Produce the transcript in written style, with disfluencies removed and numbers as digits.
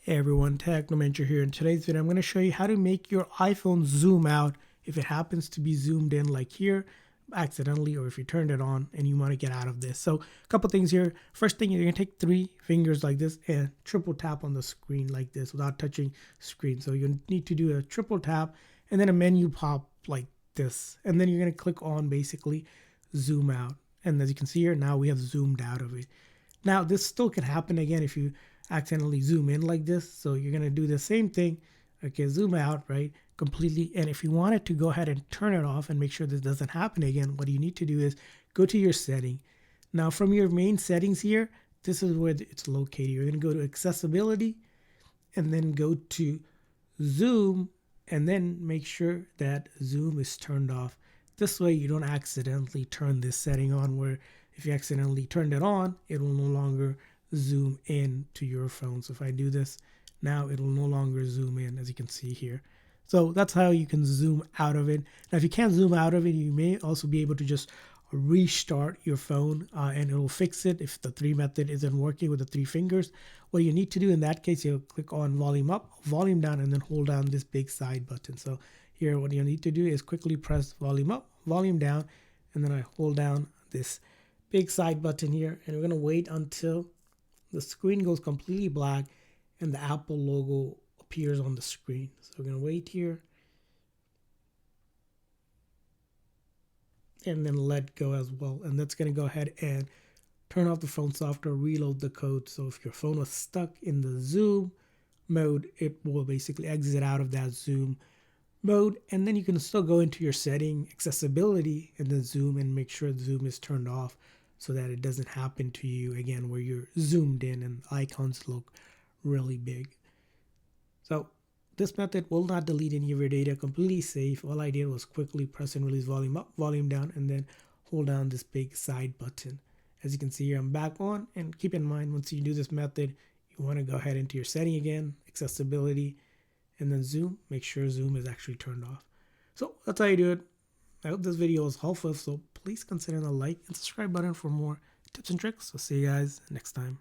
Hey everyone, to.make here. In today's video, I'm going to show you how to make your iPhone zoom out if it happens to be zoomed in like here accidentally, or if you turned it on and you want to get out of this. So a couple things here. First thing, you're going to take 3 fingers like this and triple tap on the screen like this without touching screen. So you need to do a triple tap and then a menu pop like this. And then you're going to click on basically zoom out. And as you can see here, now we have zoomed out of it. Now this still can happen again if you accidentally zoom in like this. So you're going to do the same thing. Okay, zoom out, right, completely. And if you wanted to go ahead and turn it off and make sure this doesn't happen again, what you need to do is go to your setting. Now from your main settings here, this is where it's located. You're going to go to accessibility and then go to zoom and then make sure that zoom is turned off. This way you don't accidentally turn this setting on, where if you accidentally turned it on, it will no longer zoom in to your phone. So if I do this now, it will no longer zoom in, as you can see here. So that's how you can zoom out of it. Now if you can't zoom out of it, you may also be able to just restart your phone and it will fix it if the 3 method isn't working with the 3 fingers. What you need to do in that case, you'll click on volume up, volume down, and then hold down this big side button. So here what you need to do is quickly press volume up, volume down, and then I hold down this big side button here, and we're going to wait until the screen goes completely black and the Apple logo appears on the screen. So we're going to wait here and then let go as well. And that's going to go ahead and turn off the phone software, reload the code. So if your phone was stuck in the zoom mode, it will basically exit out of that zoom mode. And then you can still go into your setting, accessibility, and then zoom and make sure the zoom is turned off so that it doesn't happen to you again where you're zoomed in and icons look really big. So this method will not delete any of your data, completely safe. All I did was quickly press and release volume up, volume down, and then hold down this big side button. As you can see here, I'm back on, and keep in mind, once you do this method, you want to go ahead into your setting again, accessibility, and then zoom. Make sure zoom is actually turned off. So that's how you do it. I hope this video was helpful, so please consider the like and subscribe button for more tips and tricks. So see you guys next time.